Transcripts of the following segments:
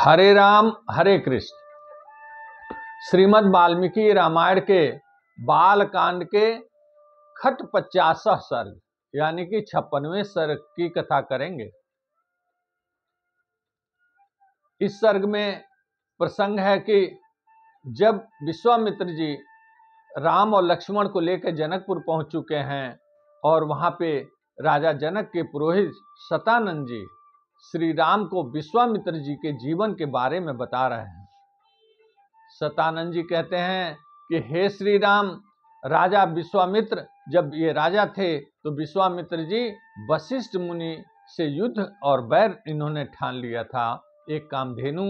हरे राम हरे कृष्ण। श्रीमद् वाल्मीकि रामायण के बाल कांड के खट 50 सर्ग यानी कि 56वें सर्ग की कथा करेंगे। इस सर्ग में प्रसंग है कि जब विश्वामित्र जी राम और लक्ष्मण को लेकर जनकपुर पहुंच चुके हैं और वहां पे राजा जनक के पुरोहित सतानंद जी श्री राम को विश्वामित्र जी के जीवन के बारे में बता रहे हैं। सतानंद जी कहते हैं कि हे श्री राम, राजा विश्वामित्र जब ये राजा थे तो विश्वामित्र जी वशिष्ठ मुनि से युद्ध और बैर इन्होंने ठान लिया था। एक कामधेनु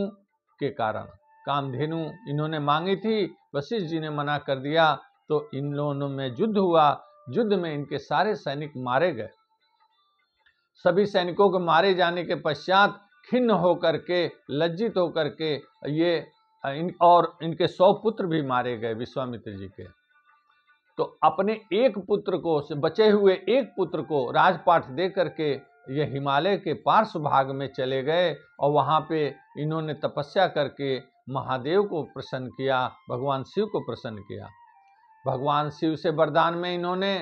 के कारण कामधेनु इन्होंने मांगी थी, वशिष्ठ जी ने मना कर दिया तो इन दोनों में युद्ध हुआ। युद्ध में इनके सारे सैनिक मारे गए। सभी सैनिकों के मारे जाने के पश्चात खिन्न होकर के, लज्जित होकर के और इनके 100 पुत्र भी मारे गए विश्वामित्र जी के। तो अपने एक पुत्र को, बचे हुए एक पुत्र को राजपाट दे करके ये हिमालय के पार्श्व भाग में चले गए और वहां पे इन्होंने तपस्या करके महादेव को प्रसन्न किया, भगवान शिव को प्रसन्न किया। भगवान शिव से वरदान में इन्होंने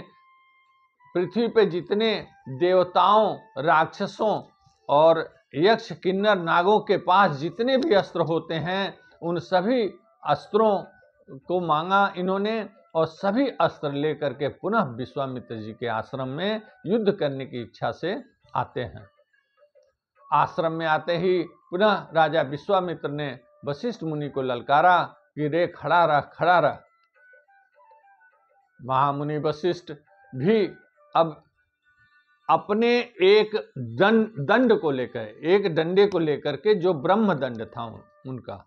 पृथ्वी पे जितने देवताओं, राक्षसों और यक्ष, किन्नर, नागों के पास जितने भी अस्त्र होते हैं उन सभी अस्त्रों को मांगा इन्होंने और सभी अस्त्र लेकर के पुनः विश्वामित्र जी के आश्रम में युद्ध करने की इच्छा से आते हैं। आश्रम में आते ही पुनः राजा विश्वामित्र ने वशिष्ठ मुनि को ललकारा कि रे खड़ा रह, खड़ा रह। महामुनि वशिष्ठ भी अब अपने एक दंड को लेकर, एक डंडे को लेकर के, जो ब्रह्म दंड था उनका,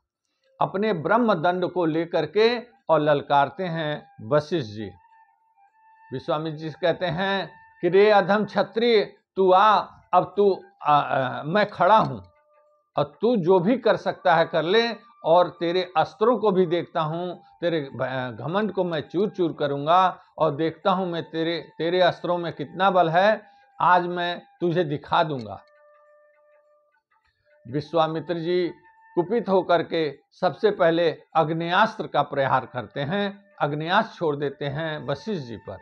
अपने ब्रह्म दंड को लेकर के और ललकारते हैं वशिष्ठ जी। विश्वामित्र जी कहते हैं कि रे अधम क्षत्रिय, तू आ, अब तू मैं खड़ा हूं और तू जो भी कर सकता है कर ले, और तेरे अस्त्रों को भी देखता हूं, तेरे घमंड को मैं चूर चूर करूंगा और देखता हूं मैं तेरे अस्त्रों में कितना बल है, आज मैं तुझे दिखा दूंगा। विश्वामित्र जी कुपित होकर के सबसे पहले अग्नेयास्त्र का प्रहार करते हैं, अग्नेयास्त्र छोड़ देते हैं वशिष्ठ जी पर।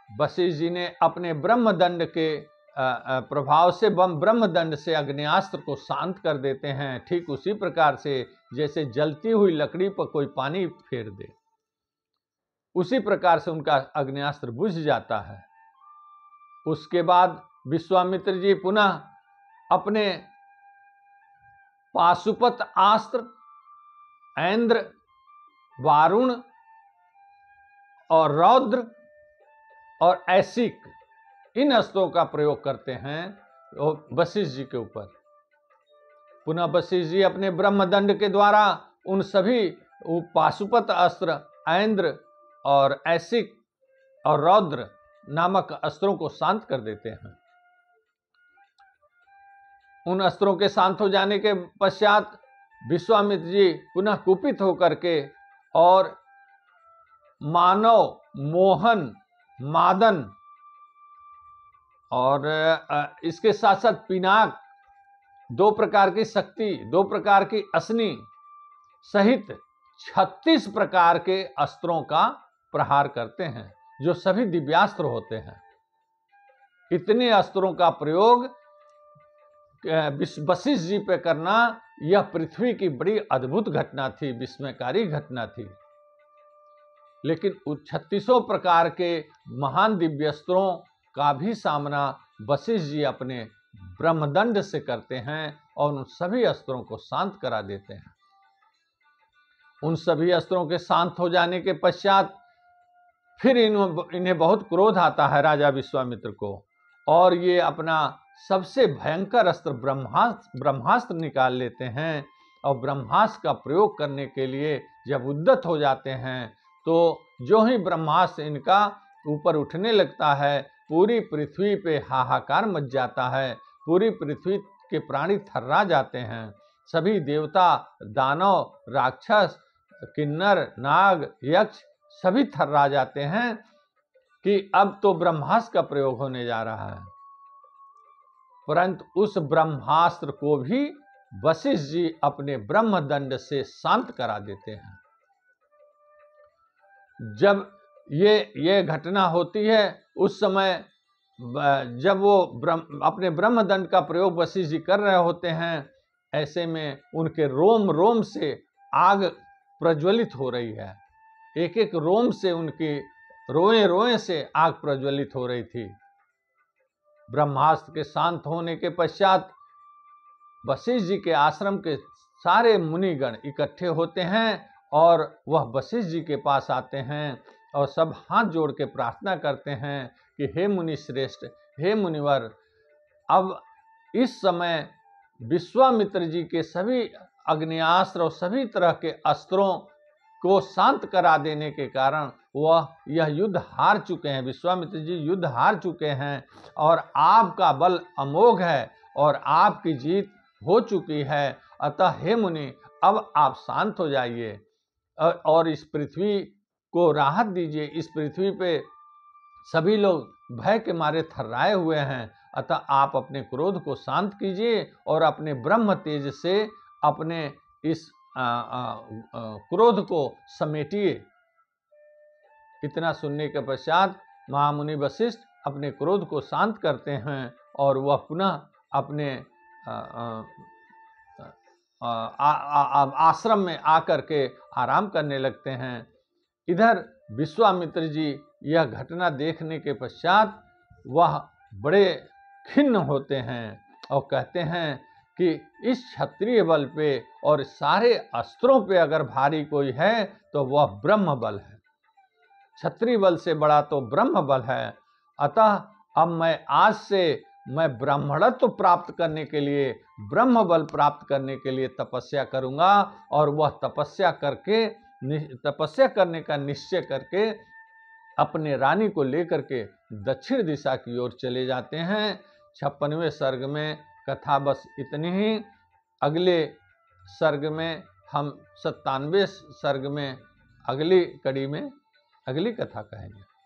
वशिष्ठ जी ने अपने ब्रह्मदंड के प्रभाव से ब्रह्मदंड से अग्नेयास्त्र को शांत कर देते हैं। ठीक उसी प्रकार से जैसे जलती हुई लकड़ी पर कोई पानी फेर दे, उसी प्रकार से उनका अग्नेयास्त्र बुझ जाता है। उसके बाद विश्वामित्र जी पुनः अपने पाशुपत अस्त्र, ऐन्द्र, वारुण और रौद्र और ऐसिक, इन अस्त्रों का प्रयोग करते हैं वशिष्ठ जी के ऊपर। पुनः वशिष्ठ जी अपने ब्रह्मदंड के द्वारा उन सभी पाशुपत अस्त्र, ऐन्द्र और ऐसिक और रौद्र नामक अस्त्रों को शांत कर देते हैं। उन अस्त्रों के शांत हो जाने के पश्चात विश्वामित्र जी पुनः कुपित होकर के और मानव, मोहन, मादन और इसके साथ साथ पिनाक, 2 प्रकार की शक्ति, 2 प्रकार की असनी सहित 36 प्रकार के अस्त्रों का प्रहार करते हैं, जो सभी दिव्यास्त्र होते हैं। इतने अस्त्रों का प्रयोग वशिष्ठ जी पे करना, यह पृथ्वी की बड़ी अद्भुत घटना थी, विस्मयकारी घटना थी। लेकिन 36 प्रकार के महान दिव्यास्त्रों का भी सामना वशिष्ठ जी अपने ब्रह्मदंड से करते हैं और उन सभी अस्त्रों को शांत करा देते हैं। उन सभी अस्त्रों के शांत हो जाने के पश्चात फिर इन्हें बहुत क्रोध आता है राजा विश्वामित्र को, और ये अपना सबसे भयंकर अस्त्र ब्रह्मास्त्र निकाल लेते हैं। और ब्रह्मास्त्र का प्रयोग करने के लिए जब उद्यत हो जाते हैं तो जो ही ब्रह्मास्त्र इनका ऊपर उठने लगता है, पूरी पृथ्वी पे हाहाकार मच जाता है। पूरी पृथ्वी के प्राणी थर्रा जाते हैं। सभी देवता, दानव, राक्षस, किन्नर, नाग, यक्ष सभी थर्रा जाते हैं कि अब तो ब्रह्मास्त्र का प्रयोग होने जा रहा है। परंतु उस ब्रह्मास्त्र को भी वशिष्ठ जी अपने ब्रह्मदंड से शांत करा देते हैं। जब ये घटना होती है उस समय जब वो अपने ब्रह्मदंड का प्रयोग वशिष्ठ जी कर रहे होते हैं, ऐसे में उनके रोम रोम से आग प्रज्वलित हो रही है। एक एक रोम से उनकी रोए रोए से आग प्रज्वलित हो रही थी। ब्रह्मास्त्र के शांत होने के पश्चात वशिष्ठ जी के आश्रम के सारे मुनिगण इकट्ठे होते हैं और वह वशिष्ठ जी के पास आते हैं और सब हाथ जोड़ के प्रार्थना करते हैं कि हे मुनि श्रेष्ठ, हे मुनिवर, अब इस समय विश्वामित्र जी के सभी अग्नियास्त्र और सभी तरह के अस्त्रों को शांत करा देने के कारण वह यह युद्ध हार चुके हैं। विश्वामित्र जी युद्ध हार चुके हैं और आपका बल अमोघ है और आपकी जीत हो चुकी है। अतः हे मुनि, अब आप शांत हो जाइए और इस पृथ्वी को राहत दीजिए। इस पृथ्वी पे सभी लोग भय के मारे थर्राए हुए हैं। अतः आप अपने क्रोध को शांत कीजिए और अपने ब्रह्म तेज से अपने इस क्रोध को समेटिए। इतना सुनने के पश्चात महामुनि वशिष्ठ अपने क्रोध को शांत करते हैं और वह पुनः अपने आश्रम में आकर के आराम करने लगते हैं। इधर विश्वामित्र जी यह घटना देखने के पश्चात वह बड़े खिन्न होते हैं और कहते हैं कि इस क्षत्रिय बल पे और सारे अस्त्रों पे अगर भारी कोई है तो वह ब्रह्म बल है। क्षत्रिय बल से बड़ा तो ब्रह्म बल है। अतः अब मैं आज से मैं ब्राह्मणत्व प्राप्त करने के लिए, ब्रह्म बल प्राप्त करने के लिए तपस्या करूंगा। और वह तपस्या करने का निश्चय करके अपने रानी को लेकर के दक्षिण दिशा की ओर चले जाते हैं। 56वें सर्ग में कथा बस इतनी ही। अगले सर्ग में हम 97वें सर्ग में अगली कड़ी में अगली कथा कहेंगे।